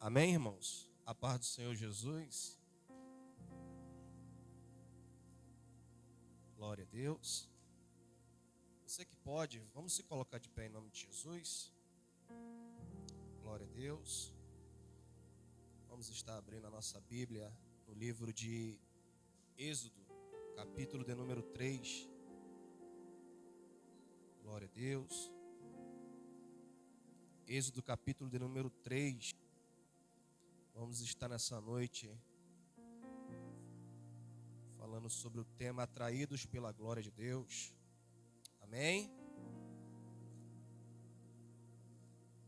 Amém, irmãos? A paz do Senhor Jesus. Glória a Deus. Você que pode, vamos se colocar de pé em nome de Jesus. Glória a Deus. Vamos estar abrindo a nossa Bíblia no livro de Êxodo, capítulo de número 3. Glória a Deus. Êxodo, capítulo de número 3. Vamos estar nessa noite falando sobre o tema Atraídos pela Glória de Deus. Amém?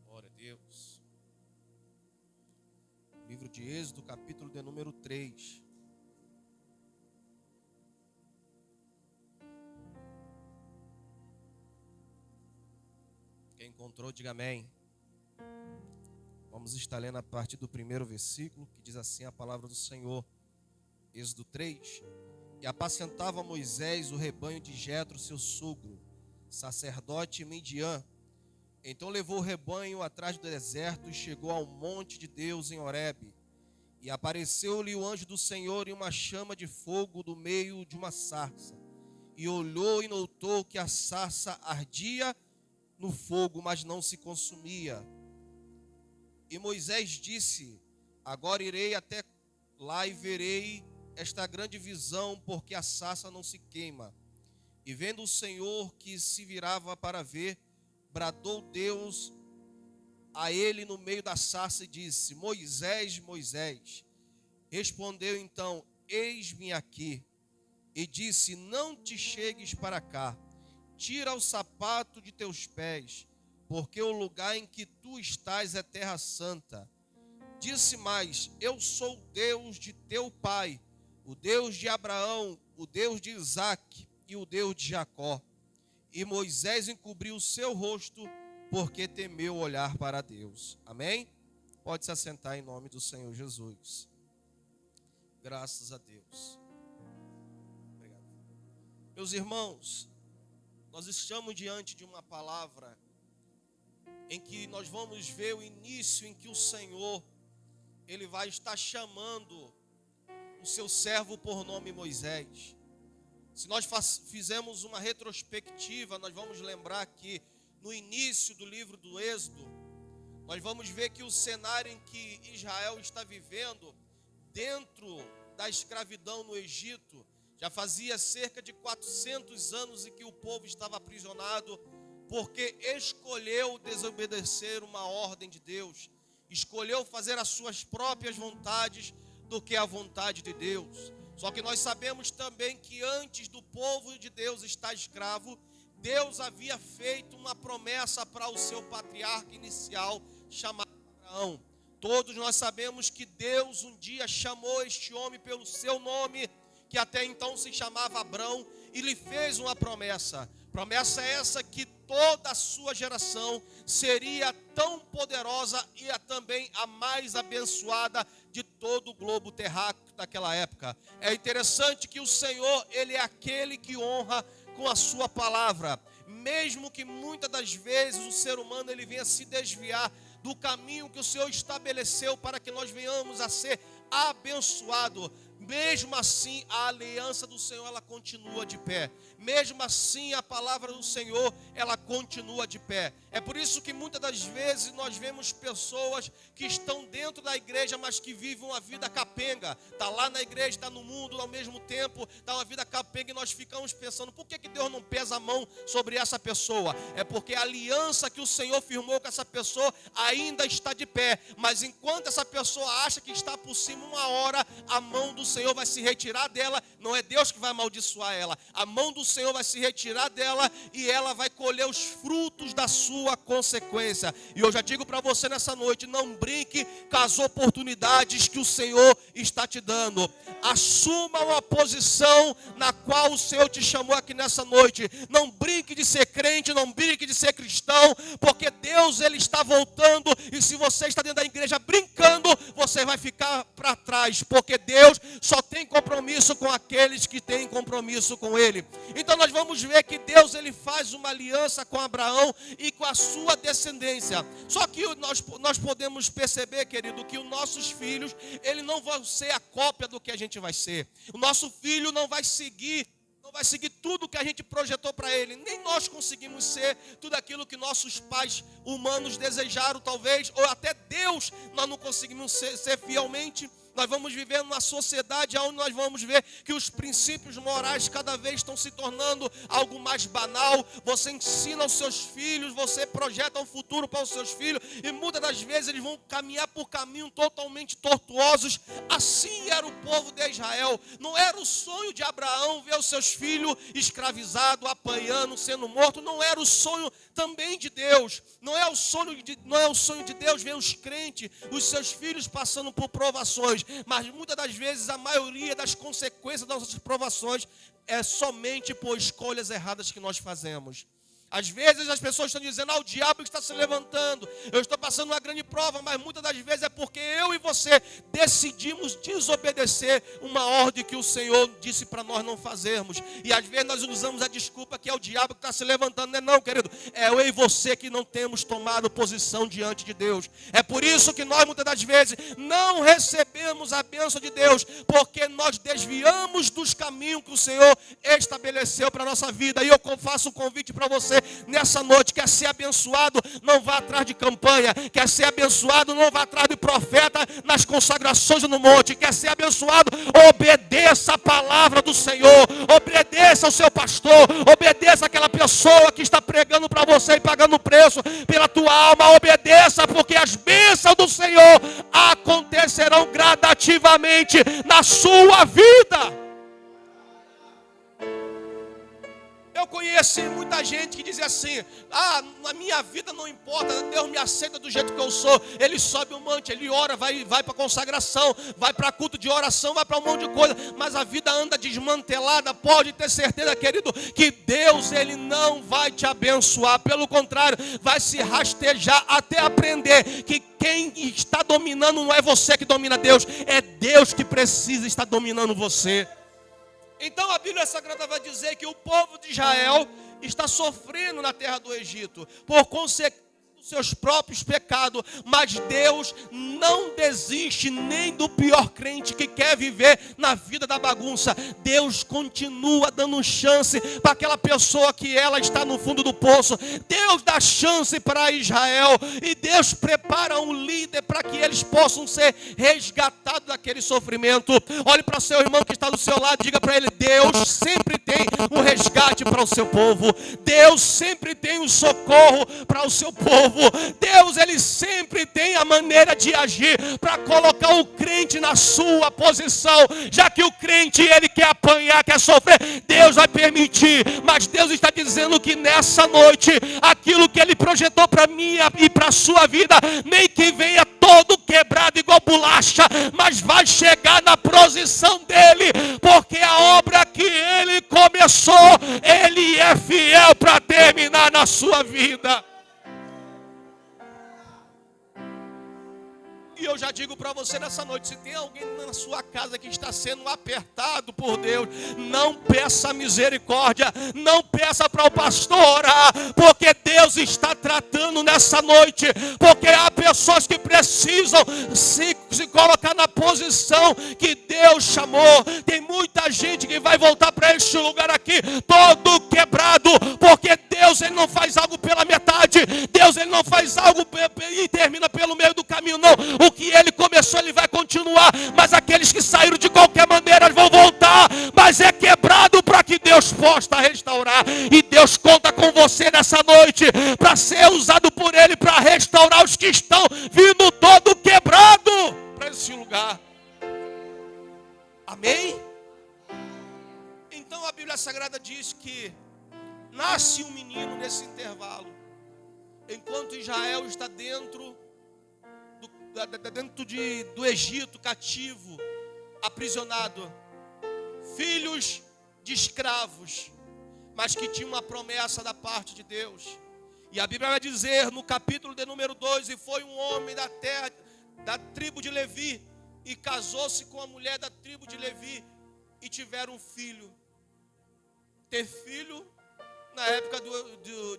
Glória a Deus. Livro de Êxodo, capítulo de número 3. Quem encontrou, diga amém. Vamos estar lendo a partir do primeiro versículo, que diz assim a palavra do Senhor. Êxodo 3. E apacentava Moisés o rebanho de Jetro, seu sogro, sacerdote Midian. Então levou o rebanho atrás do deserto e chegou ao monte de Deus em Horebe. E apareceu-lhe o anjo do Senhor em uma chama de fogo do meio de uma sarça. E olhou e notou que a sarça ardia no fogo, mas não se consumia. E Moisés disse: agora irei até lá e verei esta grande visão, porque a sarça não se queima. E vendo o Senhor que se virava para ver, bradou Deus a ele no meio da sarça e disse: Moisés, Moisés. Respondeu então: eis-me aqui. E disse: não te chegues para cá, tira o sapato de teus pés, porque o lugar em que tu estás é terra santa. Disse mais: eu sou o Deus de teu pai, o Deus de Abraão, o Deus de Isaque e o Deus de Jacó. E Moisés encobriu o seu rosto, porque temeu olhar para Deus. Amém? Pode se assentar em nome do Senhor Jesus. Graças a Deus. Obrigado. Meus irmãos, nós estamos diante de uma palavra em que nós vamos ver o início em que o Senhor, Ele vai estar chamando o seu servo por nome Moisés. Se nós fizermos uma retrospectiva, nós vamos lembrar que no início do livro do Êxodo, nós vamos ver que o cenário em que Israel está vivendo, dentro da escravidão no Egito, já fazia cerca de 400 anos em que o povo estava aprisionado, porque escolheu desobedecer uma ordem de Deus, escolheu fazer as suas próprias vontades do que a vontade de Deus. Só que nós sabemos também que antes do povo de Deus estar escravo, Deus havia feito uma promessa para o seu patriarca inicial, chamado Abraão. Todos nós sabemos que Deus um dia chamou este homem pelo seu nome, que até então se chamava Abrão, e lhe fez uma promessa. Promessa essa que toda a sua geração seria tão poderosa e também a mais abençoada de todo o globo terráqueo daquela época. É interessante que o Senhor, Ele é aquele que honra com a sua palavra. Mesmo que muitas das vezes o ser humano ele venha se desviar do caminho que o Senhor estabeleceu para que nós venhamos a ser abençoados, mesmo assim a aliança do Senhor ela continua de pé. Mesmo assim a palavra do Senhor ela continua de pé. É por isso que muitas das vezes nós vemos pessoas que estão dentro da igreja, mas que vivem uma vida capenga. Está lá na igreja, está no mundo ao mesmo tempo, está uma vida capenga, e nós ficamos pensando: por que Deus não pesa a mão sobre essa pessoa? É porque a aliança que o Senhor firmou com essa pessoa ainda está de pé. Mas enquanto essa pessoa acha que está por cima, uma hora a mão do Senhor vai se retirar dela. Não é Deus que vai amaldiçoar ela. A mão do Senhor vai se retirar dela e ela vai colher os frutos da sua consequência. E eu já digo para você nessa noite: não brinque com as oportunidades que o Senhor está te dando. Assuma uma posição na qual o Senhor te chamou aqui nessa noite. Não brinque de ser crente, não brinque de ser cristão, porque Deus ele está voltando, e se você está dentro da igreja brincando, você vai ficar para trás, porque Deus só tem compromisso com aqueles que têm compromisso com Ele. Então nós vamos ver que Deus ele faz uma aliança aliança com Abraão e com a sua descendência. Só que nós podemos perceber, querido, que os nossos filhos, eles não vão ser a cópia do que a gente vai ser. O nosso filho não vai seguir tudo que a gente projetou para ele. Nem nós conseguimos ser tudo aquilo que nossos pais humanos desejaram, talvez, ou até Deus nós não conseguimos ser fielmente. Nós vamos viver numa sociedade onde nós vamos ver que os princípios morais cada vez estão se tornando algo mais banal. Você ensina aos seus filhos, você projeta um futuro para os seus filhos, e muitas das vezes eles vão caminhar por caminhos totalmente tortuosos. Assim era o povo de Israel. Não era o sonho de Abraão ver os seus filhos escravizados, apanhando, sendo mortos. Não era o sonho também de Deus. Não é o sonho de Deus ver os crentes, os seus filhos passando por provações. Mas muitas das vezes a maioria das consequências das nossas provações é somente por escolhas erradas que nós fazemos. Às vezes as pessoas estão dizendo: o diabo está se levantando, eu estou passando uma grande prova. Mas muitas das vezes é porque eu e você decidimos desobedecer uma ordem que o Senhor disse para nós não fazermos. E às vezes nós usamos a desculpa que é o diabo que está se levantando. Não, querido, é eu e você que não temos tomado posição diante de Deus. É por isso que nós muitas das vezes não recebemos a bênção de Deus, porque nós desviamos dos caminhos que o Senhor estabeleceu para a nossa vida. E eu faço um convite para você nessa noite: quer ser abençoado, não vá atrás de campanha. Quer ser abençoado, não vá atrás de profeta nas consagrações no monte. Quer ser abençoado, obedeça a palavra do Senhor, obedeça ao seu pastor, obedeça aquela pessoa que está pregando para você e pagando o preço pela tua alma. Obedeça, porque as bênçãos do Senhor acontecerão gradativamente na sua vida. Eu conheci muita gente que dizia assim: na minha vida não importa, Deus me aceita do jeito que eu sou. Ele sobe um monte, ele ora, vai para consagração, vai para culto de oração, vai para um monte de coisa, mas a vida anda desmantelada. Pode ter certeza, querido, que Deus, ele não vai te abençoar. Pelo contrário, vai se rastejar até aprender que quem está dominando não é você que domina Deus, é Deus que precisa estar dominando você. Então a Bíblia Sagrada vai dizer que o povo de Israel está sofrendo na terra do Egito por consequência dos seus próprios pecados, mas Deus não desiste nem do pior crente que quer viver na vida da bagunça. Deus continua dando chance para aquela pessoa que ela está no fundo do poço. Deus dá chance para Israel, e Deus prepara um líder para que eles possam ser resgatados daquele sofrimento. Olhe para o seu irmão que está do seu lado, diga para ele: Deus sempre tem um resgate para o seu povo. Deus sempre tem um socorro para o seu povo. Deus, ele sempre tem a maneira de agir para colocar o crente na sua posição. Já que o crente, ele quer apanhar, quer sofrer, Deus vai permitir. Mas Deus está dizendo que nessa noite, aquilo que ele projetou para mim e para a sua vida, nem que venha todo quebrado igual bolacha, mas vai chegar na posição dele, porque a obra que ele começou, ele é fiel para terminar na sua vida. E eu já digo para você nessa noite: se tem alguém na sua casa que está sendo apertado por Deus, não peça misericórdia, não peça para o pastor orar, porque Deus está tratando nessa noite. Porque há pessoas que precisam se colocar na posição que Deus chamou. Tem muita gente que vai voltar para este lugar aqui todo quebrado, porque Deus, ele não faz algo pela metade. Deus, ele não faz algo e termina pelo meio do caminho, não. O que ele começou, ele vai continuar. Mas aqueles que saíram de qualquer maneira vão voltar. Mas é quebrado para que Deus possa restaurar. E Deus conta com você nessa noite para ser usado por ele para restaurar os que estão vindo todo quebrado para esse lugar. Amém? Então a Bíblia Sagrada diz que nasce um menino nesse intervalo, enquanto Israel está dentro do Egito, cativo, aprisionado, filhos de escravos, mas que tinha uma promessa da parte de Deus. E a Bíblia vai dizer no capítulo de número 2: e foi um homem da terra, da tribo de Levi, e casou-se com a mulher da tribo de Levi, e tiveram um filho. Ter filho Na época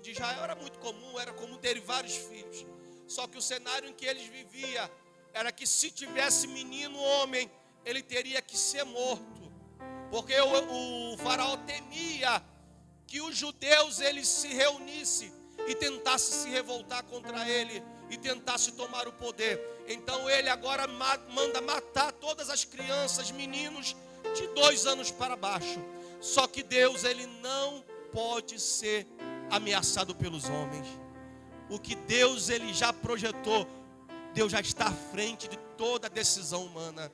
de Israel era muito comum, era comum ter vários filhos. Só que o cenário em que eles viviam era que se tivesse menino ou homem, ele teria que ser morto. Porque o faraó temia que os judeus eles se reunissem e tentassem se revoltar contra ele e tentassem tomar o poder. Então ele agora manda matar todas as crianças, meninos de 2 anos para baixo. Só que Deus ele não pode ser ameaçado pelos homens. O que Deus ele já projetou, Deus já está à frente de toda decisão humana.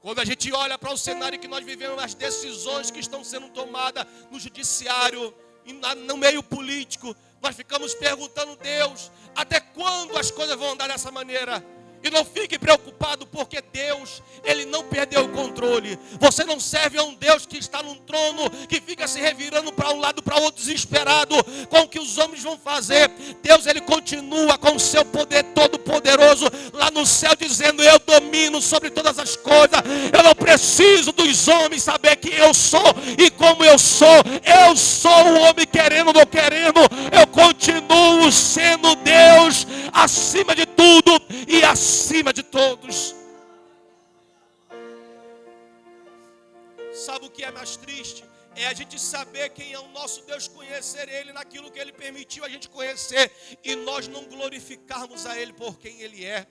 Quando a gente olha para o cenário que nós vivemos, as decisões que estão sendo tomadas no judiciário e no meio político, nós ficamos perguntando, Deus, até quando as coisas vão andar dessa maneira? E não fique preocupado, porque Deus, Ele não perdeu o controle. Você não serve a um Deus que está num trono, que fica se revirando para um lado, para o outro, desesperado com o que os homens vão fazer. Deus, Ele continua com o seu poder todo poderoso lá no céu, dizendo, eu domino sobre todas as coisas. Eu não preciso dos homens saber que eu sou e como eu sou. Eu sou o homem querendo ou não querendo. Eu continuo sendo Deus acima de tudo e acima de todos. Sabe o que é mais triste? É a gente saber quem é o nosso Deus, conhecer Ele naquilo que Ele permitiu a gente conhecer e nós não glorificarmos a Ele por quem Ele é.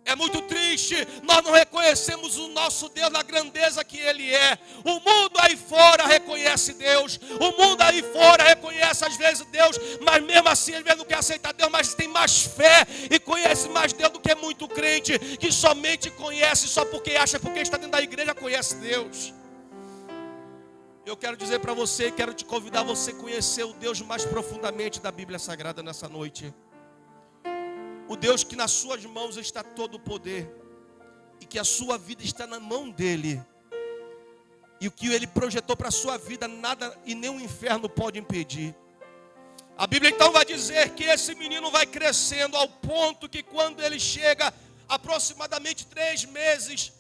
É muito triste, nós não reconhecemos o nosso Deus na grandeza que Ele é. O mundo aí fora reconhece Deus, o mundo aí fora reconhece às vezes Deus, mas mesmo assim às vezes não quer aceitar Deus, mas tem mais fé e conhece mais Deus do que muito crente, que somente conhece só porque acha, porque está dentro da igreja, conhece Deus. Eu quero dizer para você, quero te convidar a você conhecer o Deus mais profundamente da Bíblia Sagrada nessa noite. O Deus que nas suas mãos está todo o poder e que a sua vida está na mão dele. E o que ele projetou para a sua vida, nada e nem o inferno pode impedir. A Bíblia então vai dizer que esse menino vai crescendo ao ponto que quando ele chega aproximadamente 3 meses,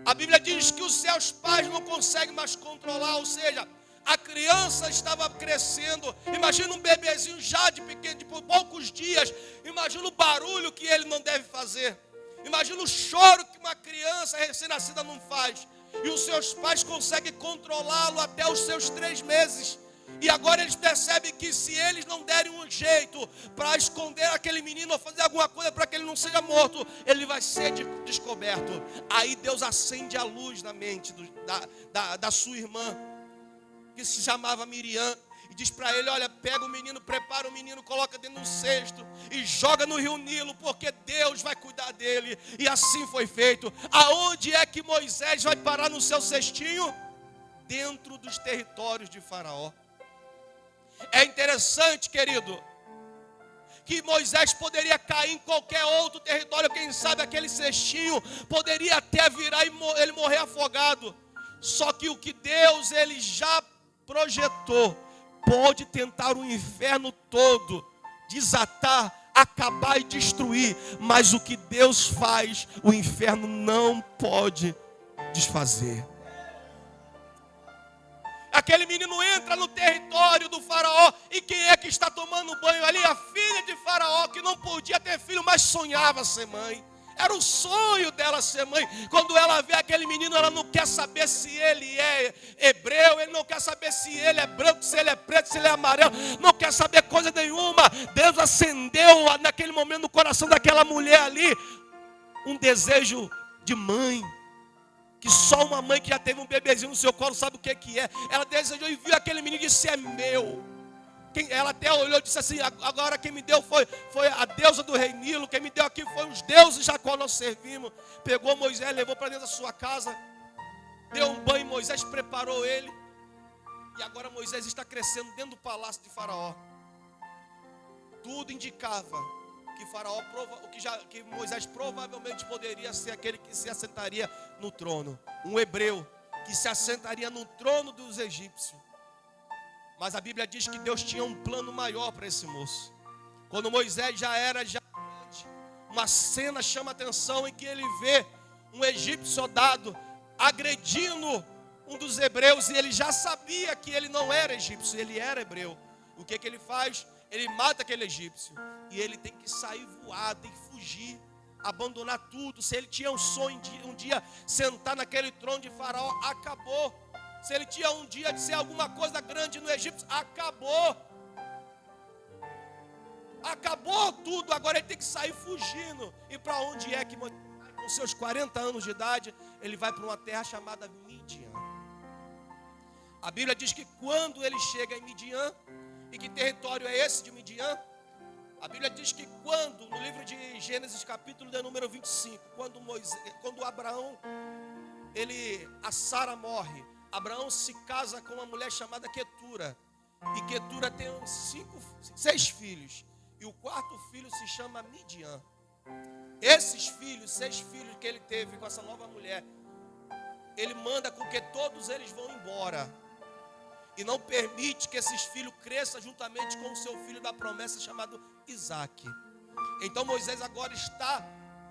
a Bíblia diz que os seus pais não conseguem mais controlar, ou seja, a criança estava crescendo. Imagina um bebezinho já de pequeno, de poucos dias. Imagina o barulho que ele não deve fazer. Imagina o choro que uma criança recém-nascida não faz. E os seus pais conseguem controlá-lo até os seus 3 meses. E agora eles percebem que se eles não derem um jeito para esconder aquele menino ou fazer alguma coisa para que ele não seja morto, ele vai ser descoberto. Aí Deus acende a luz na mente da sua irmã, que se chamava Miriam, e diz para ele, olha, pega o menino, prepara o menino, coloca dentro de um cesto e joga no rio Nilo, porque Deus vai cuidar dele. E assim foi feito. Aonde é que Moisés vai parar no seu cestinho? Dentro dos territórios de Faraó. É interessante, querido, que Moisés poderia cair em qualquer outro território, quem sabe aquele cestinho poderia até virar e ele morrer afogado. Só que o que Deus ele já projetou, pode tentar o inferno todo, desatar, acabar e destruir, mas o que Deus faz, o inferno não pode desfazer. Aquele menino entra no território do Faraó, e quem é que está tomando banho ali? A filha de Faraó, que não podia ter filho, mas sonhava ser mãe. Era o sonho dela ser mãe. Quando ela vê aquele menino, ela não quer saber se ele é hebreu, ele não quer saber se ele é branco, se ele é preto, se ele é amarelo, não quer saber coisa nenhuma. Deus acendeu naquele momento no coração daquela mulher ali um desejo de mãe, que só uma mãe que já teve um bebezinho no seu colo sabe o que é. Ela desejou e viu aquele menino e disse, é meu. Ela até olhou e disse assim, agora quem me deu foi a deusa do rei Nilo, quem me deu aqui foi os deuses a qual nós servimos. Pegou Moisés, levou para dentro da sua casa, deu um banho, Moisés preparou ele, e agora Moisés está crescendo dentro do palácio de Faraó. Tudo indicava que Moisés provavelmente poderia ser aquele que se assentaria no trono, um hebreu que se assentaria no trono dos egípcios. Mas a Bíblia diz que Deus tinha um plano maior para esse moço. Quando Moisés já era grande, uma cena chama a atenção em que ele vê um egípcio soldado agredindo um dos hebreus, e ele já sabia que ele não era egípcio, ele era hebreu. O que ele faz? Ele mata aquele egípcio. E ele tem que sair voar, tem que fugir, abandonar tudo. Se ele tinha um sonho de um dia sentar naquele trono de Faraó, acabou. Se ele tinha um dia de ser alguma coisa grande no Egito, acabou. Acabou tudo, agora ele tem que sair fugindo. E para onde é que com seus 40 anos de idade, ele vai para uma terra chamada Midian. A Bíblia diz que quando ele chega em Midian, e que território é esse de Midian? A Bíblia diz que quando, no livro de Gênesis capítulo de número 25, quando Abraão, a Sara morre, Abraão se casa com uma mulher chamada Quetura, e Quetura tem 6 filhos, e o 4º filho se chama Midian. Esses filhos, 6 filhos que ele teve com essa nova mulher, ele manda com que todos eles vão embora, e não permite que esses filhos cresçam juntamente com o seu filho da promessa chamado Isaac. Então Moisés agora está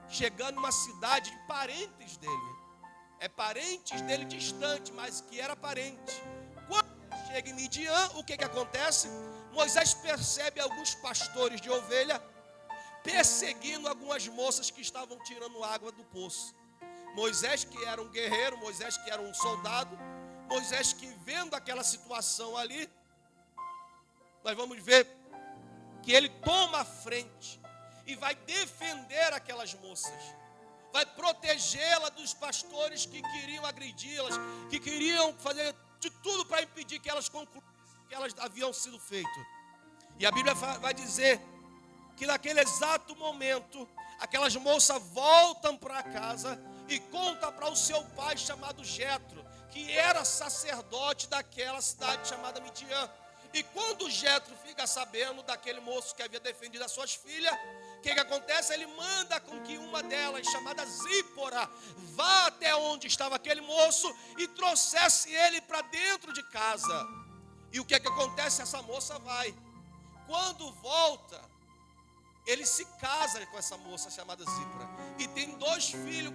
chegando numa cidade de parentes dele. É parentes dele distante, mas que era parente. Quando ele chega em Midian, o que acontece? Moisés percebe alguns pastores de ovelha perseguindo algumas moças que estavam tirando água do poço. Moisés, que era um guerreiro, Moisés, que era um soldado, Moisés, que vendo aquela situação ali, nós vamos ver que ele toma a frente e vai defender aquelas moças, vai protegê-la dos pastores que queriam agredi-las, que queriam fazer de tudo para impedir que elas concluíssem o que elas haviam sido feito. E a Bíblia vai dizer que naquele exato momento, aquelas moças voltam para casa e contam para o seu pai chamado Jetro, que era sacerdote daquela cidade chamada Midian. E quando Jetro fica sabendo daquele moço que havia defendido as suas filhas, o que acontece? Ele manda com que uma delas, chamada Zípora, vá até onde estava aquele moço e trouxesse ele para dentro de casa. E o que acontece? Essa moça vai. Quando volta, ele se casa com essa moça chamada Zípora. E tem 2 filhos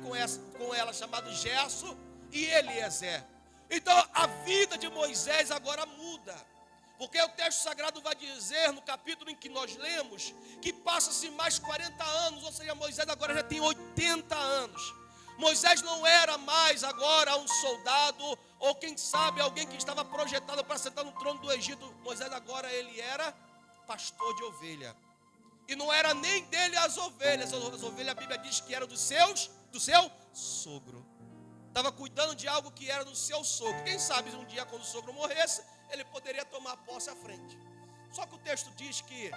com ela, chamados Gerson e Eliezer. Então a vida de Moisés agora muda. Porque o texto sagrado vai dizer, no capítulo em que nós lemos, que passa-se mais 40 anos, ou seja, Moisés agora já tem 80 anos. Moisés não era mais agora um soldado, ou quem sabe alguém que estava projetado para sentar no trono do Egito. Moisés agora ele era pastor de ovelha. E não era nem dele as ovelhas, a Bíblia diz que era do seu sogro. Estava cuidando de algo que era do seu sogro. Quem sabe um dia quando o sogro morresse, ele poderia tomar posse à frente. Só que o texto diz que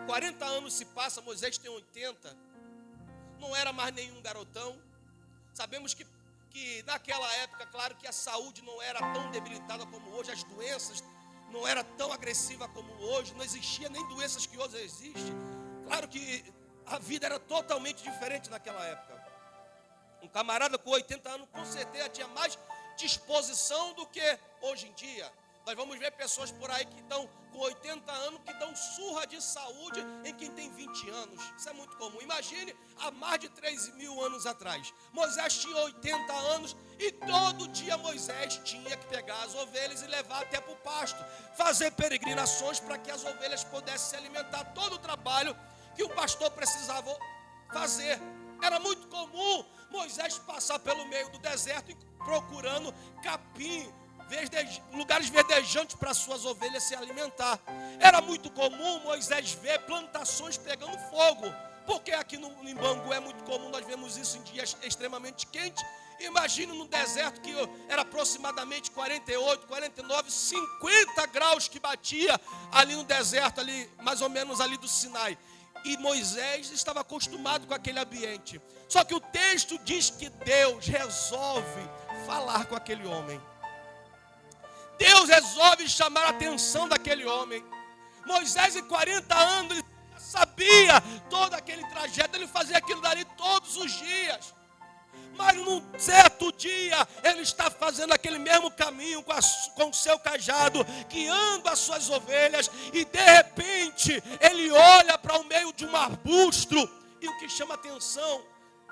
40 anos se passa, Moisés tem 80, não era mais nenhum garotão. Sabemos que naquela época, claro que a saúde não era tão debilitada como hoje, as doenças não eram tão agressivas como hoje, não existia nem doenças que hoje existem. Claro que a vida era totalmente diferente naquela época. Um camarada com 80 anos com certeza tinha mais disposição do que hoje em dia. Nós vamos ver pessoas por aí que estão com 80 anos que dão surra de saúde em quem tem 20 anos. Isso é muito comum. Imagine há mais de 3.000 anos atrás. Moisés tinha 80 anos e todo dia Moisés tinha que pegar as ovelhas e levar até para o pasto, fazer peregrinações para que as ovelhas pudessem se alimentar. Todo o trabalho que o pastor precisava fazer. Era muito comum Moisés passar pelo meio do deserto procurando capim, lugares verdejantes para suas ovelhas se alimentar. Era muito comum Moisés ver plantações pegando fogo, porque aqui no Bangu é muito comum, nós vemos isso em dias extremamente quentes. Imagine no deserto que era aproximadamente 48, 49, 50 graus que batia ali no deserto, ali, mais ou menos ali do Sinai. E Moisés estava acostumado com aquele ambiente. Só que o texto diz que Deus resolve falar com aquele homem. Deus resolve chamar a atenção daquele homem. Moisés, em 40 anos, ele sabia todo aquele trajeto, ele fazia aquilo dali todos os dias. Mas num certo dia, ele está fazendo aquele mesmo caminho com o seu cajado, guiando as suas ovelhas, e de repente, ele olha para o meio de um arbusto, e o que chama atenção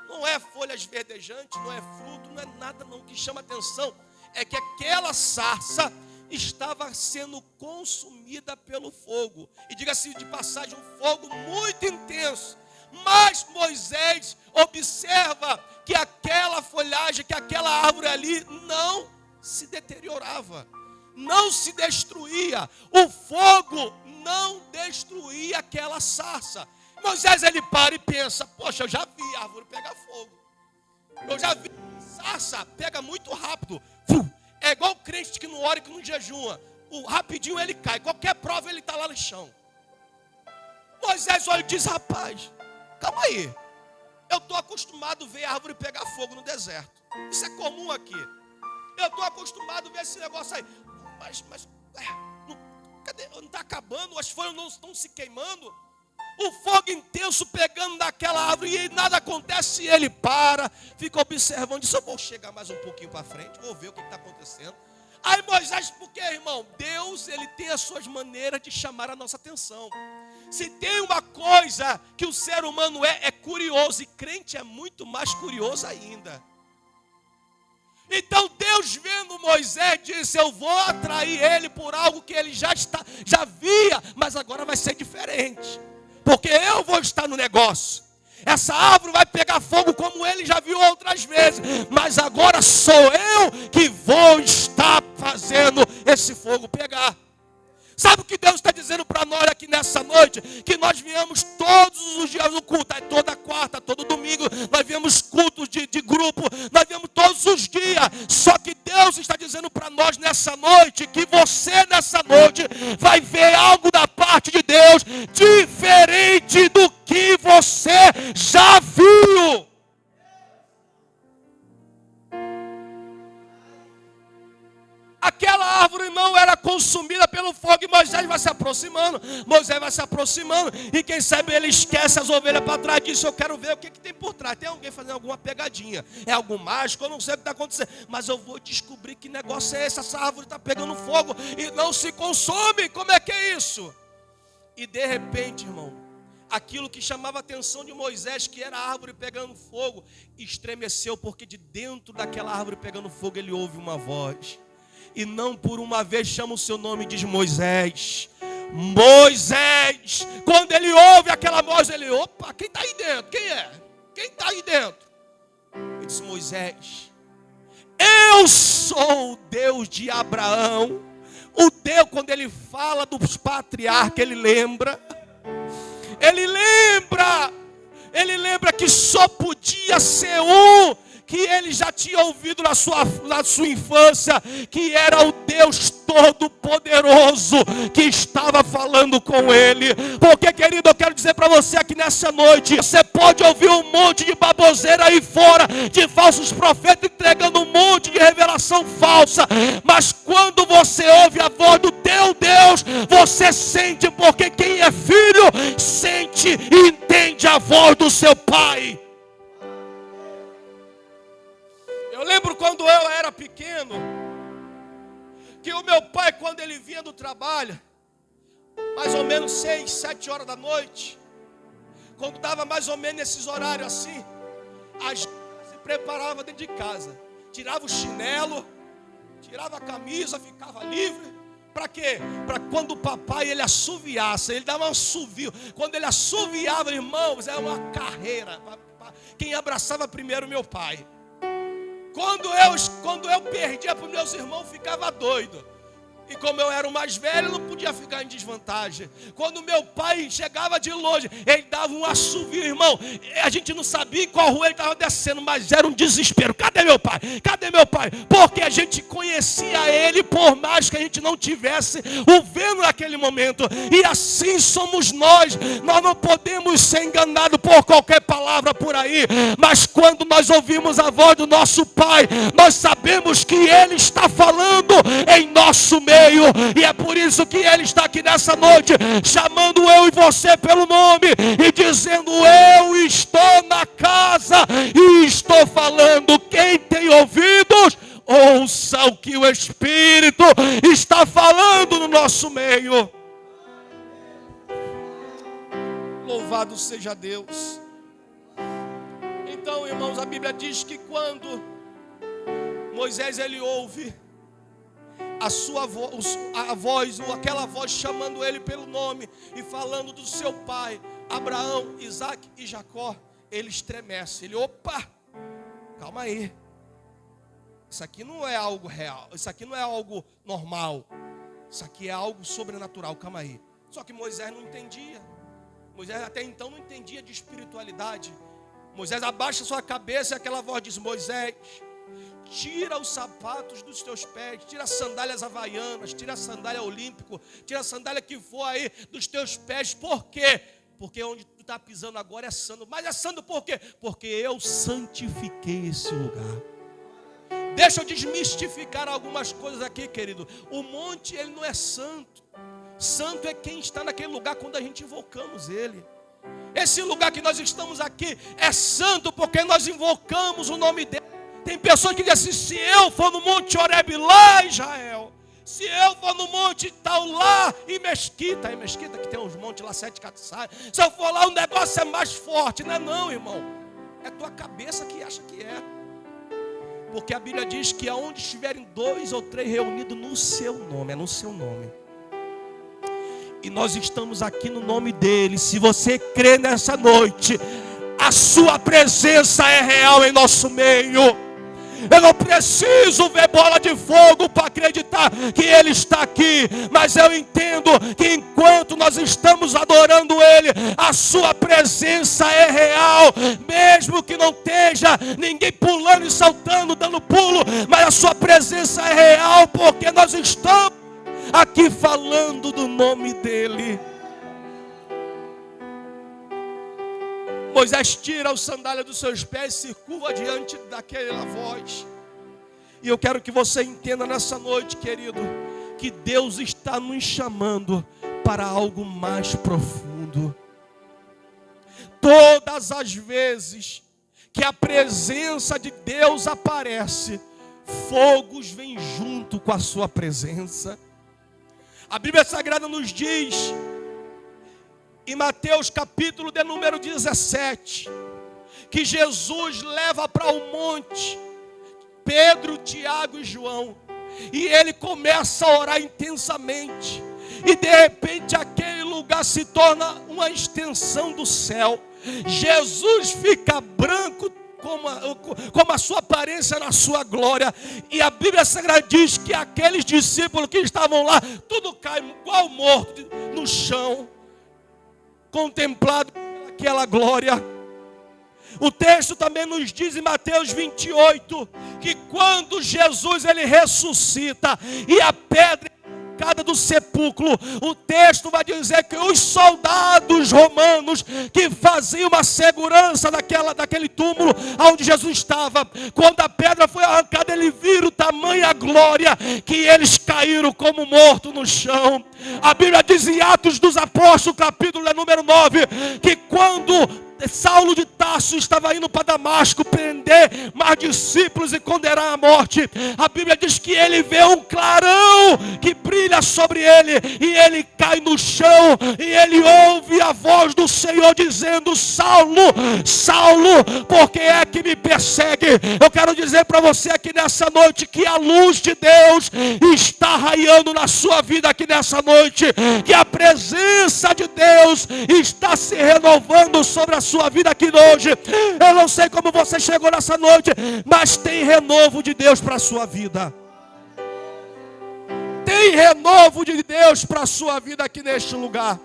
não é folhas verdejantes, não é fruto, não é nada não. O que chama atenção é que aquela sarça estava sendo consumida pelo fogo. E diga-se de passagem, um fogo muito intenso. Mas Moisés observa que aquela folhagem, que aquela árvore ali não se deteriorava, não se destruía. O fogo não destruía aquela sarça. Moisés, ele para e pensa: poxa, eu já vi a árvore pegar fogo. Eu já vi sarça, pega muito rápido. É igual o crente que não ora e que não jejua. Rapidinho ele cai. Qualquer prova ele está lá no chão. Moisés olha e diz: rapaz, calma aí. Eu estou acostumado a ver a árvore pegar fogo no deserto. Isso é comum aqui. Eu estou acostumado a ver esse negócio aí. Mas não está acabando? As folhas não estão se queimando? O fogo intenso pegando naquela árvore e nada acontece. E ele para, fica observando. Diz: eu vou chegar mais um pouquinho para frente, vou ver o que está acontecendo. Aí Moisés, por quê, irmão? Deus, ele tem as suas maneiras de chamar a nossa atenção. Se tem uma coisa que o ser humano é curioso. E crente é muito mais curioso ainda. Então Deus, vendo Moisés, disse: eu vou atrair ele por algo que ele já via, mas agora vai ser diferente. Porque eu vou estar no negócio. Essa árvore vai pegar fogo como ele já viu outras vezes. Mas agora sou eu que vou estar fazendo esse fogo pegar. Sabe o que Deus está dizendo para nós aqui nessa noite? Que nós viemos todos os dias no culto. Toda quarta, todo domingo. Nós viemos cultos de grupo. Nós viemos todos os dias. Só que Deus está dizendo para nós nessa noite que você nessa noite vai ver algo da parte de Deus diferente do que você já viu. Aquela árvore não era consumida pelo fogo. E Moisés vai se aproximando. E quem sabe ele esquece as ovelhas para trás disso. Eu quero ver o que tem por trás. Tem alguém fazendo alguma pegadinha. É algo mágico, eu não sei o que está acontecendo. Mas eu vou descobrir que negócio é esse. Essa árvore está pegando fogo e não se consome. Como é que é isso? E de repente, irmão, aquilo que chamava a atenção de Moisés, que era a árvore pegando fogo, estremeceu. Porque de dentro daquela árvore pegando fogo ele ouve uma voz. E não por uma vez chama o seu nome e diz: Moisés, Moisés. Quando ele ouve aquela voz, ele: opa, quem está aí dentro? Quem é? Quem está aí dentro? Ele diz: Moisés, eu sou o Deus de Abraão. O Deus, quando ele fala dos patriarcas, ele lembra que só podia ser um que ele já tinha ouvido na sua infância, que era o Deus Todo-Poderoso que estava falando com ele. Porque, querido, eu quero dizer para você aqui nessa noite, você pode ouvir um monte de baboseira aí fora, de falsos profetas entregando um monte de revelação falsa, mas quando você ouve a voz do teu Deus, você sente, porque quem é filho, sente e entende a voz do seu pai. Eu lembro quando eu era pequeno, que o meu pai, quando ele vinha do trabalho, mais ou menos 6, 7 horas da noite, quando dava mais ou menos nesses horários assim, a gente se preparava dentro de casa, tirava o chinelo, tirava a camisa, ficava livre. Para quê? Para quando o papai ele assoviasse, ele dava um assovio. Quando ele assoviava, irmãos, era uma carreira. Quem abraçava primeiro, meu pai. Quando eu perdia para os meus irmãos, ficava doido. E como eu era o mais velho, não podia ficar em desvantagem. Quando meu pai chegava de longe, ele dava um assovio, irmão. A gente não sabia em qual rua ele estava descendo, mas era um desespero. Cadê meu pai? Cadê meu pai? Porque a gente conhecia ele, por mais que a gente não tivesse o vendo naquele momento. E assim somos nós. Nós não podemos ser enganados por qualquer palavra por aí. Mas quando nós ouvimos a voz do nosso pai, nós sabemos que ele está falando em nosso meio. E é por isso que ele está aqui nessa noite, chamando eu e você pelo nome e dizendo: eu estou na casa e estou falando. Quem tem ouvidos, ouça o que o Espírito está falando no nosso meio. Louvado seja Deus. Então, irmãos, a Bíblia diz que quando Moisés ele ouve, aquela voz chamando ele pelo nome e falando do seu pai, Abraão, Isaac e Jacó, ele estremece. Ele, opa, calma aí. Isso aqui não é algo real, isso aqui não é algo normal. Isso aqui é algo sobrenatural, calma aí. Só que Moisés não entendia. Moisés até então não entendia de espiritualidade. Moisés abaixa sua cabeça e aquela voz diz: Moisés, tira os sapatos dos teus pés, tira as sandálias havaianas, tira a sandália olímpico, tira a sandália que for aí dos teus pés. Por quê? Porque onde tu está pisando agora é santo. Mas é santo por quê? Porque eu santifiquei esse lugar. Deixa eu desmistificar algumas coisas aqui, querido. O monte, ele não é santo. Santo é quem está naquele lugar quando a gente invocamos ele. Esse lugar que nós estamos aqui é santo porque nós invocamos o nome dele. Tem pessoas que dizem assim: se eu for no monte Horebe lá em Israel, se eu for no monte tal lá em Mesquita que tem uns montes lá, 7 caçais, se eu for lá o negócio é mais forte. Não é não, irmão. É tua cabeça que acha que é. Porque a Bíblia diz que aonde estiverem 2 ou 3 reunidos no seu nome, é no seu nome. E nós estamos aqui no nome dele. Se você crê nessa noite, a sua presença é real em nosso meio. Eu não preciso ver bola de fogo para acreditar que ele está aqui. Mas eu entendo que enquanto nós estamos adorando ele, a sua presença é real. Mesmo que não esteja ninguém pulando e saltando, dando pulo, mas a sua presença é real, porque nós estamos aqui falando do nome dele. Moisés tira os sandálias dos seus pés e se curva diante daquela voz. E eu quero que você entenda nessa noite, querido, que Deus está nos chamando para algo mais profundo. Todas as vezes que a presença de Deus aparece, fogos vêm junto com a sua presença. A Bíblia Sagrada nos diz, em Mateus capítulo de número 17, que Jesus leva para o monte Pedro, Tiago e João, e ele começa a orar intensamente, e de repente aquele lugar se torna uma extensão do céu. Jesus fica branco como a sua aparência na sua glória. E a Bíblia Sagrada diz que aqueles discípulos que estavam lá, tudo cai igual morto no chão, contemplado aquela glória. O texto também nos diz em Mateus 28 que quando Jesus ele ressuscita e a pedra do sepulcro, o texto vai dizer que os soldados romanos que faziam uma segurança daquele túmulo onde Jesus estava, quando a pedra foi arrancada, eles viram tamanha glória que eles caíram como mortos no chão. A Bíblia diz em Atos dos Apóstolos, capítulo número 9, que quando Saulo de Tarso estava indo para Damasco prender mais discípulos e condenar à morte, a Bíblia diz que ele vê um clarão que brilha sobre ele, e ele cai no chão, e ele ouve a voz do Senhor dizendo: Saulo, Saulo, por que é que me persegue? Eu quero dizer para você aqui nessa noite que a luz de Deus está raiando na sua vida aqui nessa noite, que a presença de Deus está se renovando sobre a sua vida aqui hoje. Eu não sei como você chegou nessa noite, mas tem renovo de Deus para a sua vida. Tem renovo de Deus para a sua vida aqui neste lugar.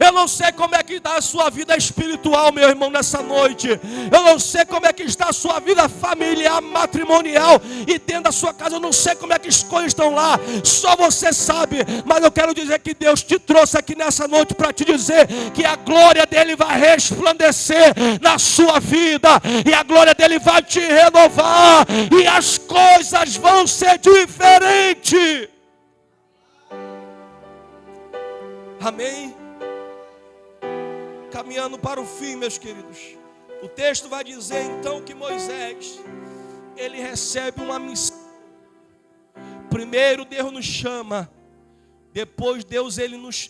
Eu não sei como é que está a sua vida espiritual, meu irmão, nessa noite. Eu não sei como é que está a sua vida familiar, matrimonial, e dentro da sua casa eu não sei como é que as coisas estão lá. Só você sabe. Mas eu quero dizer que Deus te trouxe aqui nessa noite para te dizer que a glória dele vai resplandecer na sua vida, e a glória dele vai te renovar, e as coisas vão ser diferentes. Amém? Caminhando para o fim, meus queridos, o texto vai dizer então que Moisés, ele recebe uma missão. Primeiro Deus nos chama, depois Deus ele nos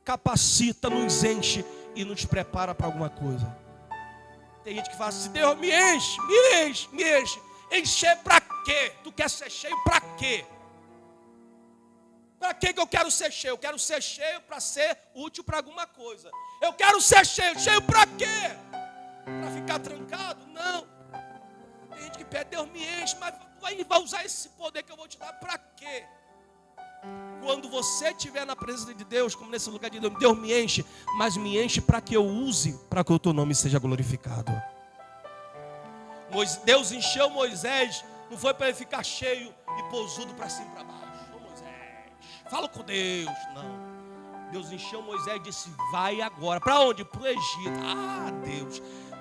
capacita, nos enche e nos prepara para alguma coisa. Tem gente que fala assim: Deus me enche, me enche, me enche. Encher para quê? Tu quer ser cheio para quê? Para que eu quero ser cheio? Eu quero ser cheio para ser útil para alguma coisa. Eu quero ser cheio. Cheio para quê? Para ficar trancado? Não. Tem gente que pede, Deus me enche, mas vai usar esse poder que eu vou te dar para quê? Quando você estiver na presença de Deus, como nesse lugar de Deus, Deus me enche, mas me enche para que eu use, para que o teu nome seja glorificado. Deus encheu Moisés, não foi para ele ficar cheio e pousudo para cima e para baixo. Ô Moisés, fala com Deus. Não. Deus encheu Moisés e disse, vai agora. Para onde? Para o Egito. Ah,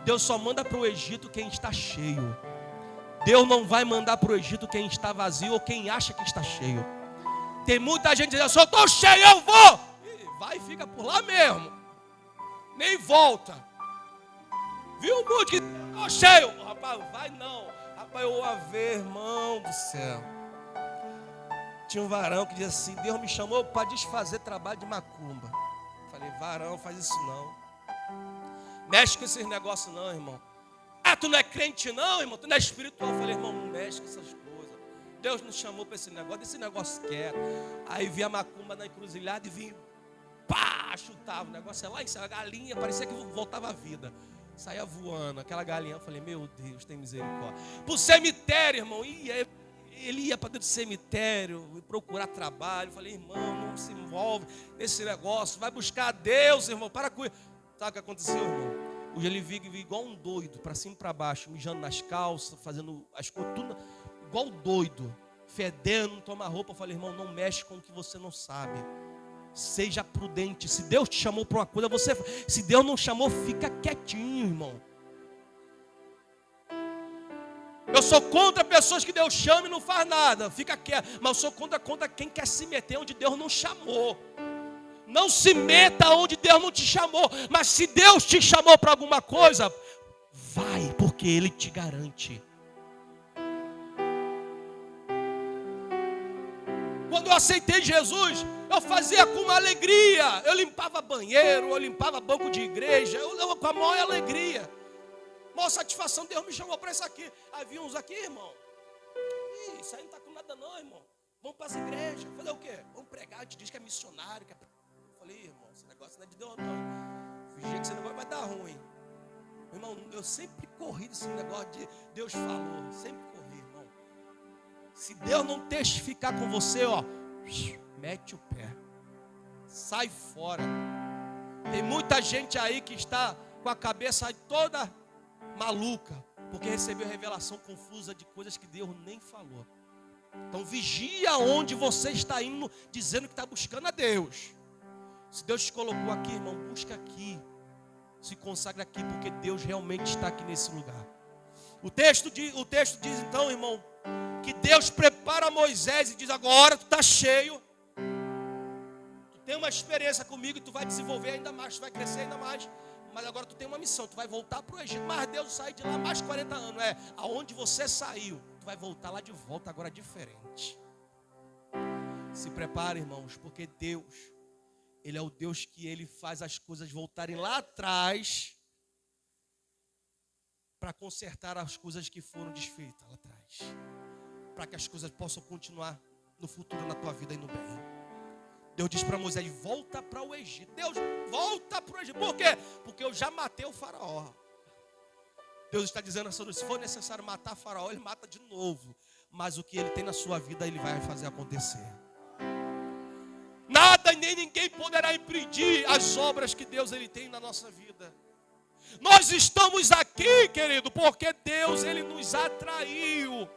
Deus só manda para o Egito quem está cheio. Deus não vai mandar para o Egito quem está vazio ou quem acha que está cheio. Tem muita gente dizendo, se eu estou cheio, eu vou. E vai e fica por lá mesmo. Nem volta. Viu o mundo que estou cheio? Rapaz, vai não. Rapaz, eu vou ver, irmão do céu. Tinha um varão que dizia assim, Deus me chamou para desfazer trabalho de macumba. Falei, varão, faz isso não. Mexe com esses negócios não, irmão. Ah, tu não é crente não, irmão? Tu não é espiritual? Eu falei, irmão, não mexe com essas coisas. Deus nos chamou para esse negócio quieto. Aí vi a macumba na encruzilhada e vim, pá, chutava. O negócio é lá em cima, a galinha, parecia que voltava a vida. Saía voando, aquela galinha. Eu falei, meu Deus, tem misericórdia. Para o cemitério, irmão, ele ia para dentro do cemitério procurar trabalho. Eu falei, irmão, não se envolve nesse negócio, vai buscar a Deus, irmão, para com isso. Sabe o que aconteceu, irmão? Hoje ele vive igual um doido, para cima e para baixo, mijando nas calças, fazendo as cotunas, igual doido, fedendo, não toma roupa. Eu falei, irmão, não mexe com o que você não sabe. Seja prudente. Se Deus te chamou para uma coisa, se Deus não chamou, fica quietinho, irmão. Eu sou contra pessoas que Deus chama e não faz nada, fica quieto. Mas eu sou contra quem quer se meter onde Deus não chamou. Não se meta onde Deus não te chamou. Mas se Deus te chamou para alguma coisa, vai, porque Ele te garante. Quando eu aceitei Jesus, eu fazia com uma alegria. Eu limpava banheiro, eu limpava banco de igreja. Eu dava com a maior alegria. Maior satisfação, Deus me chamou para isso aqui. Havia uns aqui, irmão. Isso aí não está com nada não, irmão. Vamos para as igrejas. Falei, o quê? Vamos pregar, a gente diz que é missionário. Falei, irmão, esse negócio não é de Deus não. Fingia que esse negócio vai dar ruim. Irmão, eu sempre corri desse negócio de Deus falou. Sempre corri, irmão. Se Deus não testificar com você, ó, mete o pé. Sai fora. Tem muita gente aí que está com a cabeça toda maluca, porque recebeu revelação confusa de coisas que Deus nem falou. Então vigia onde você está indo, dizendo que está buscando a Deus. Se Deus te colocou aqui, irmão, busca aqui. Se consagra aqui, porque Deus realmente está aqui nesse lugar. O texto diz então, irmão, que Deus prepara Moisés e diz, agora tu está cheio. Tu tem uma experiência comigo e tu vai desenvolver ainda mais, tu vai crescer ainda mais. Mas agora tu tem uma missão, tu vai voltar para o Egito. Mas Deus sai de lá mais de 40 anos. Aonde você saiu, tu vai voltar lá de volta agora diferente. Se prepare, irmãos, porque Deus, Ele é o Deus que Ele faz as coisas voltarem lá atrás para consertar as coisas que foram desfeitas lá atrás. Para que as coisas possam continuar no futuro, na tua vida e no bem. Deus diz para Moisés, volta para o Egito. Deus, volta para o Egito. Por quê? Porque eu já matei o faraó. Deus está dizendo assim, se for necessário matar o faraó, Ele mata de novo. Mas o que Ele tem na sua vida, Ele vai fazer acontecer. Nada nem ninguém poderá impedir as obras que Deus Ele tem na nossa vida. Nós estamos aqui, querido, porque Deus Ele nos atraiu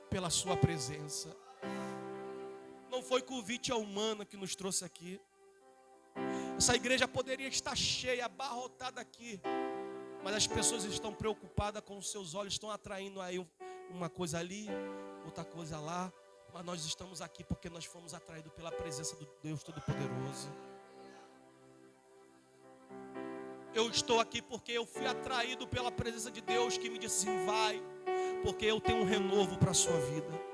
pela sua presença. Não foi convite humano que nos trouxe aqui. Essa igreja poderia estar cheia, abarrotada aqui, mas as pessoas estão preocupadas com os seus olhos, estão atraindo aí uma coisa ali, outra coisa lá. Mas nós estamos aqui porque nós fomos atraídos pela presença do Deus Todo-Poderoso. Eu estou aqui porque eu fui atraído pela presença de Deus que me disse assim, vai, porque eu tenho um renovo para a sua vida.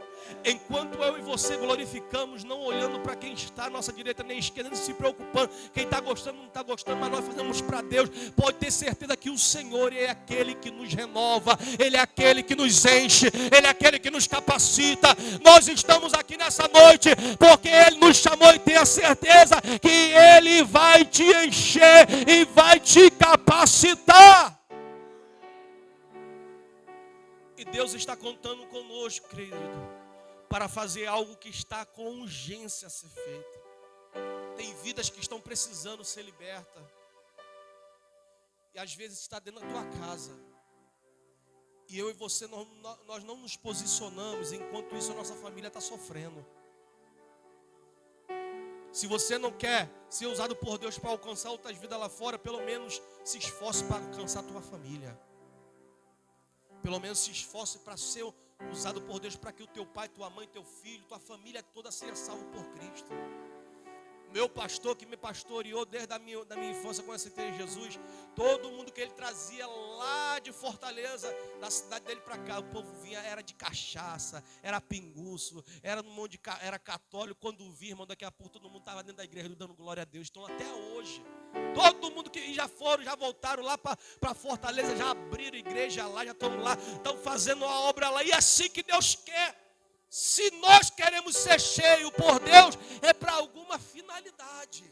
Enquanto eu e você glorificamos, não olhando para quem está à nossa direita nem esquerda, nem se preocupando, quem está gostando, não está gostando, mas nós fazemos para Deus, pode ter certeza que o Senhor é aquele que nos renova, Ele é aquele que nos enche, Ele é aquele que nos capacita. Nós estamos aqui nessa noite, porque Ele nos chamou e tenha certeza que Ele vai te encher e vai te capacitar. E Deus está contando conosco, querido, para fazer algo que está com urgência a ser feito. Tem vidas que estão precisando ser libertas. E às vezes está dentro da tua casa. E eu e você, nós não nos posicionamos. Enquanto isso a nossa família está sofrendo. Se você não quer ser usado por Deus para alcançar outras vidas lá fora, pelo menos se esforce para alcançar a tua família. Pelo menos se esforce para ser usado por Deus, para que o teu pai, tua mãe, teu filho, tua família toda seja salvo por Cristo. Meu pastor que me pastoreou desde a minha infância, quando eu aceitei Jesus, todo mundo que ele trazia lá de Fortaleza, da cidade dele para cá, o povo vinha, era de cachaça, era pinguço, era católico. Quando vi, irmão, daqui a pouco todo mundo estava dentro da igreja dando glória a Deus. Então até hoje, todo mundo que já voltaram lá para Fortaleza, já abriram igreja lá, já estão lá, estão fazendo a obra lá, e é assim que Deus quer. Se nós queremos ser cheios por Deus, é para alguma finalidade.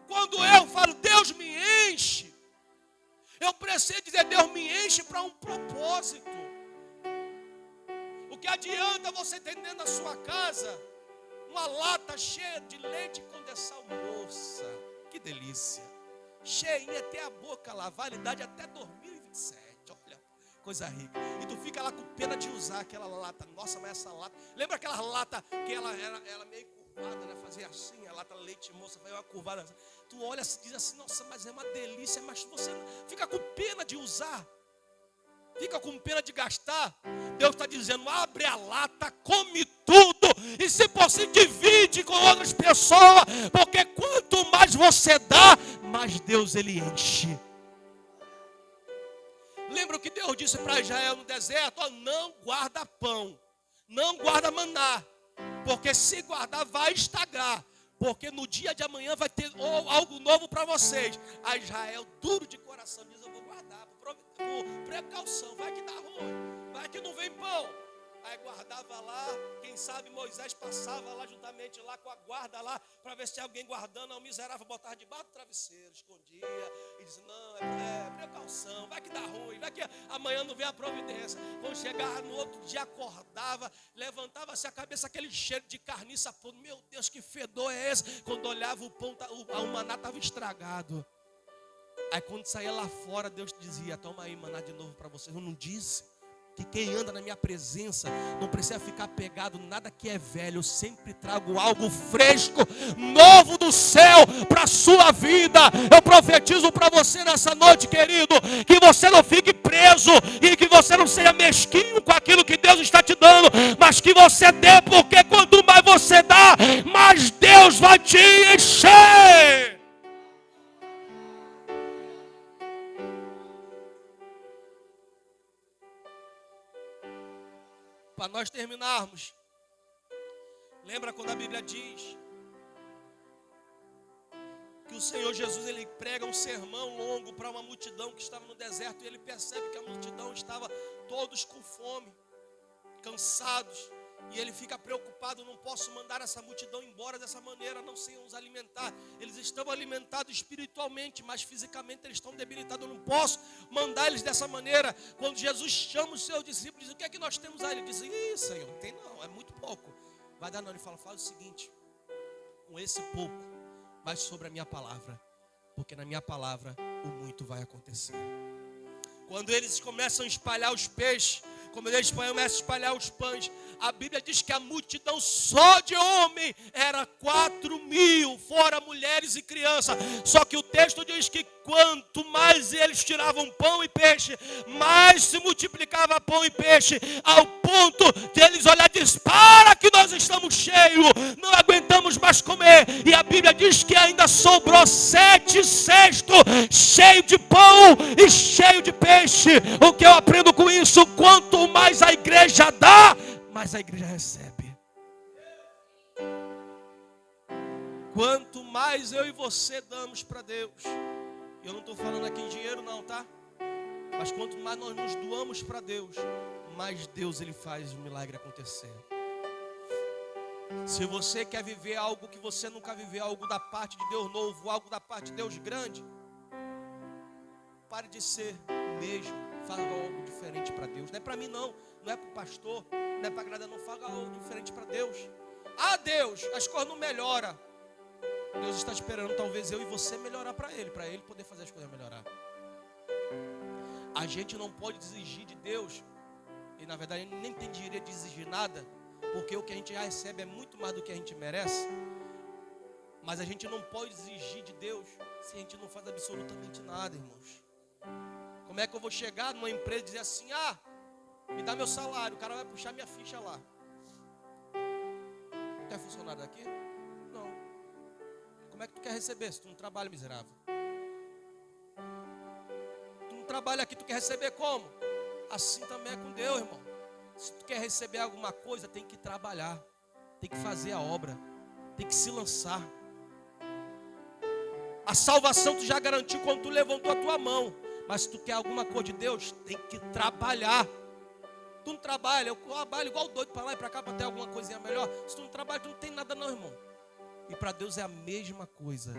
Quando eu falo, Deus me enche, eu preciso dizer, Deus me enche para um propósito. O que adianta você ter dentro da sua casa uma lata cheia de leite condensado? Moça, que delícia. Cheinha até a boca lá, validade até 2027. Olha, coisa rica. E tu fica lá com pena de usar aquela lata. Nossa, mas essa lata... Lembra aquela lata que ela meio curvada, né? Fazia assim, a lata leite moça, fazia uma curvada. Tu olha e diz assim, nossa, mas é uma delícia. Mas você fica com pena de usar. Fica com pena de gastar. Deus está dizendo, abre a lata, come tudo. E se possível, divide com outras pessoas. Porque quanto mais você dá, mais Deus ele enche. Lembra o que Deus disse para Israel no deserto? Oh, não guarda pão, não guarda maná, porque se guardar vai estragar, porque no dia de amanhã vai ter algo novo para vocês. A Israel, duro de coração, diz, eu vou guardar por precaução, vai que dá ruim, vai que não vem pão. Aí guardava lá, quem sabe Moisés passava lá juntamente lá com a guarda lá, para ver se tinha alguém guardando. O miserável botava debaixo do travesseiro, escondia, e dizia, não, é precaução, vai que dá ruim, vai que amanhã não vem a providência. Quando chegava no outro dia, acordava, levantava-se a cabeça, aquele cheiro de carniça, pô, meu Deus, que fedor é esse? Quando olhava o pão, o maná estava estragado. Aí quando saía lá fora, Deus dizia, toma aí maná de novo para vocês. Eu não disse que quem anda na minha presença não precisa ficar pegado nada que é velho. Eu sempre trago algo fresco, novo do céu para a sua vida. Eu profetizo para você nessa noite, querido, que você não fique preso e que você não seja mesquinho com aquilo que Deus está te dando, mas que você dê, porque quanto mais você dá, mais Deus vai te encher. Para nós terminarmos, lembra quando a Bíblia diz que o Senhor Jesus ele prega um sermão longo para uma multidão que estava no deserto, e ele percebe que a multidão estava todos com fome, cansados, e ele fica preocupado, não posso mandar essa multidão embora dessa maneira, não sem os alimentar. Eles estão alimentados espiritualmente, mas fisicamente eles estão debilitados, eu não posso mandar eles dessa maneira. Quando Jesus chama os seus discípulos, diz, o que é que nós temos aí? Ele diz, Senhor, não tem não, é muito pouco. Vai dar não, ele fala, faz o seguinte, com esse pouco, vai sobre a minha palavra, porque na minha palavra o muito vai acontecer. Quando eles começam a espalhar os peixes, como eles começam a espalhar os pães, a Bíblia diz que a multidão só de homem era 4.000, fora mulheres e crianças. Só que o texto diz que quanto mais eles tiravam pão e peixe, mais se multiplicava pão e peixe, ao ponto de eles olhar e dizer, para que nós estamos cheios, não aguentamos mais comer. E a Bíblia diz que ainda sobrou 7 cestos cheios de pão e cheio de peixe. O que eu aprendo com isso? Quanto mais a igreja dá, mais a igreja recebe. Quanto mais eu e você damos para Deus, eu não estou falando aqui em dinheiro não, tá? Mas quanto mais nós nos doamos para Deus, mais Deus ele faz o milagre acontecer. Se você quer viver algo que você nunca viveu, algo da parte de Deus novo, algo da parte de Deus grande, pare de ser o mesmo, faça algo diferente para Deus. Não é para mim não, não é para o pastor, não é para agradar, não, faça algo diferente para Deus. Ah, Deus, as coisas não melhoram. Deus está esperando talvez eu e você melhorar para Ele poder fazer as coisas melhorar. A gente não pode exigir de Deus, e na verdade a gente nem tem direito de exigir nada, porque o que a gente já recebe é muito mais do que a gente merece. Mas a gente não pode exigir de Deus se a gente não faz absolutamente nada, irmãos. Como é que eu vou chegar numa empresa e dizer assim: ah, me dá meu salário, o cara vai puxar minha ficha lá. Tu é funcionário daqui? Não. Como é que tu quer receber se tu não trabalha, miserável? Tu não trabalha aqui, tu quer receber como? Assim também é com Deus, irmão. Se tu quer receber alguma coisa, tem que trabalhar, tem que fazer a obra, tem que se lançar. A salvação tu já garantiu quando tu levantou a tua mão. Mas se tu quer alguma coisa de Deus, tem que trabalhar. Tu não trabalha, eu trabalho igual doido para lá e para cá para ter alguma coisinha melhor. Se tu não trabalha, tu não tem nada não, irmão. E para Deus é a mesma coisa.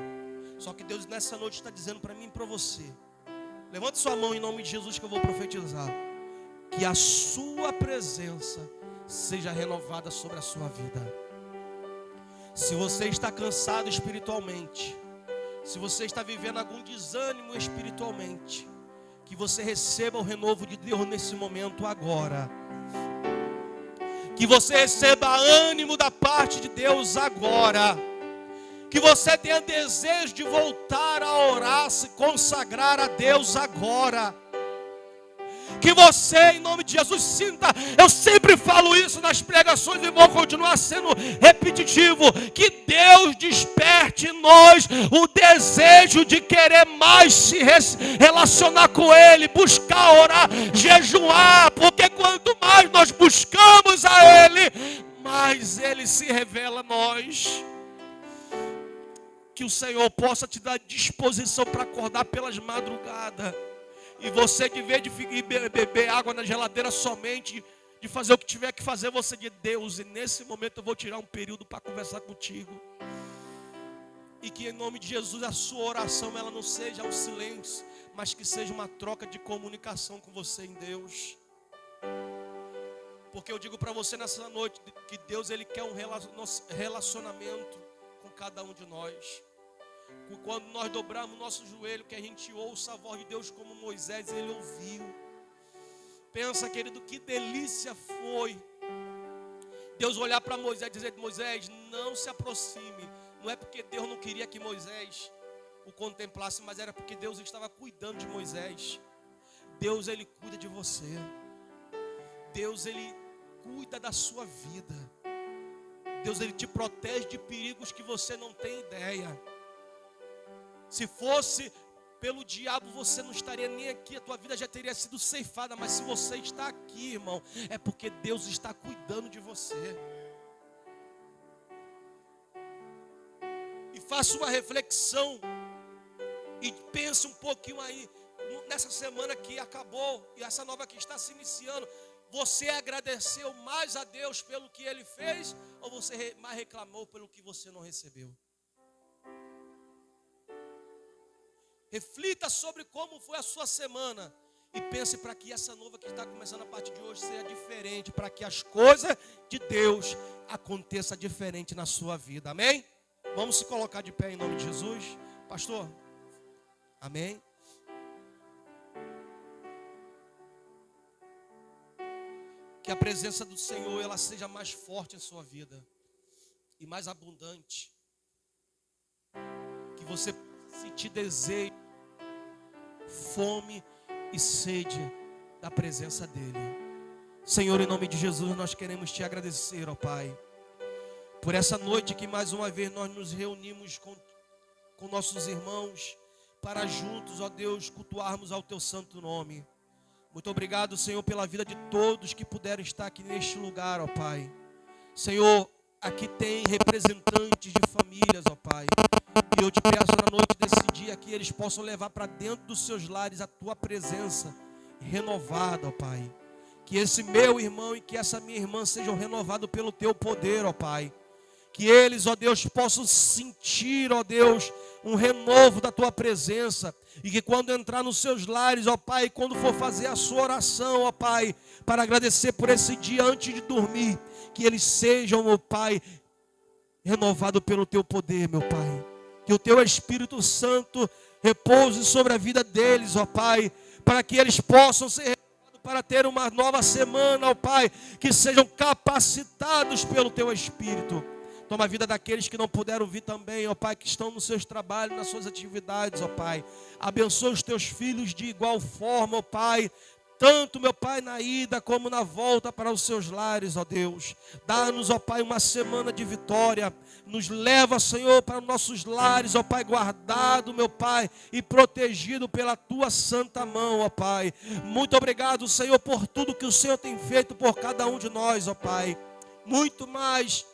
Só que Deus nessa noite está dizendo para mim e para você: levante sua mão em nome de Jesus que eu vou profetizar. Que a sua presença seja renovada sobre a sua vida. Se você está cansado espiritualmente, se você está vivendo algum desânimo espiritualmente, que você receba o renovo de Deus nesse momento agora. Que você receba ânimo da parte de Deus agora. Que você tenha desejo de voltar a orar, se consagrar a Deus agora. Que você, em nome de Jesus, sinta, eu sempre falo isso nas pregações e vou continuar sendo repetitivo, que Deus desperte em nós o desejo de querer mais se relacionar com Ele, buscar, orar, jejuar, porque quanto mais nós buscamos a Ele, mais Ele se revela a nós. Que o Senhor possa te dar disposição para acordar pelas madrugadas. E você, de vez de beber água na geladeira somente, de fazer o que tiver que fazer, você diz: Deus, e nesse momento eu vou tirar um período para conversar contigo. E que em nome de Jesus a sua oração ela não seja um silêncio, mas que seja uma troca de comunicação com você em Deus. Porque eu digo para você nessa noite que Deus ele quer um relacionamento com cada um de nós. Quando nós dobramos nosso joelho, que a gente ouça a voz de Deus como Moisés, ele ouviu. Pensa, querido, que delícia foi Deus olhar para Moisés e dizer: Moisés, não se aproxime. Não é porque Deus não queria que Moisés o contemplasse, mas era porque Deus estava cuidando de Moisés. Deus, ele cuida de você. Deus, ele cuida da sua vida. Deus, ele te protege de perigos que você não tem ideia. Se fosse pelo diabo, você não estaria nem aqui, a tua vida já teria sido ceifada. Mas se você está aqui, irmão, é porque Deus está cuidando de você. E faça uma reflexão e pense um pouquinho aí, nessa semana que acabou e essa nova que está se iniciando. Você agradeceu mais a Deus pelo que Ele fez, ou você mais reclamou pelo que você não recebeu? Reflita sobre como foi a sua semana e pense para que essa nova que está começando a partir de hoje seja diferente, para que as coisas de Deus aconteçam diferente na sua vida. Amém? Vamos se colocar de pé em nome de Jesus. Pastor, amém? Que a presença do Senhor ela seja mais forte em sua vida e mais abundante. Que você sentir desejo, fome e sede da presença dEle. Senhor, em nome de Jesus, nós queremos Te agradecer, ó Pai, por essa noite que mais uma vez nós nos reunimos com nossos irmãos, para juntos, ó Deus, cultuarmos ao Teu santo nome. Muito obrigado, Senhor, pela vida de todos que puderam estar aqui neste lugar, ó Pai. Senhor, aqui tem representantes de famílias, ó Pai. E eu te peço na noite desse dia que eles possam levar para dentro dos seus lares a tua presença renovada, ó Pai. Que esse meu irmão e que essa minha irmã sejam renovados pelo teu poder, ó Pai. Que eles, ó Deus, possam sentir, ó Deus, um renovo da tua presença. E que quando entrar nos seus lares, ó Pai, quando for fazer a sua oração, ó Pai, para agradecer por esse dia antes de dormir, que eles sejam, ó Pai, renovados pelo teu poder, meu Pai. Que o teu Espírito Santo repouse sobre a vida deles, ó Pai, para que eles possam ser renovados para ter uma nova semana, ó Pai, que sejam capacitados pelo teu Espírito. Toma a vida daqueles que não puderam vir também, ó Pai, que estão nos seus trabalhos, nas suas atividades, ó Pai. Abençoa os teus filhos de igual forma, ó Pai. Tanto, meu Pai, na ida como na volta para os seus lares, ó Deus. Dá-nos, ó Pai, uma semana de vitória. Nos leva, Senhor, para os nossos lares, ó Pai, guardado, meu Pai, e protegido pela tua santa mão, ó Pai. Muito obrigado, Senhor, por tudo que o Senhor tem feito por cada um de nós, ó Pai. Muito mais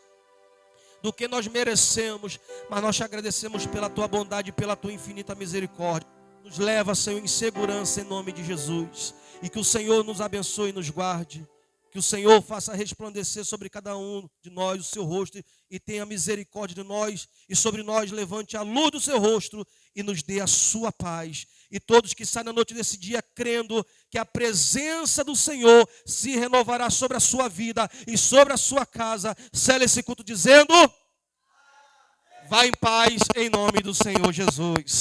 do que nós merecemos, mas nós te agradecemos pela tua bondade e pela tua infinita misericórdia. Nos leva, Senhor, em segurança em nome de Jesus, e que o Senhor nos abençoe e nos guarde, que o Senhor faça resplandecer sobre cada um de nós o seu rosto e tenha misericórdia de nós, e sobre nós levante a luz do seu rosto e nos dê a sua paz. E todos que saem na noite desse dia crendo que a presença do Senhor se renovará sobre a sua vida e sobre a sua casa, cele esse culto dizendo: vá em paz em nome do Senhor Jesus.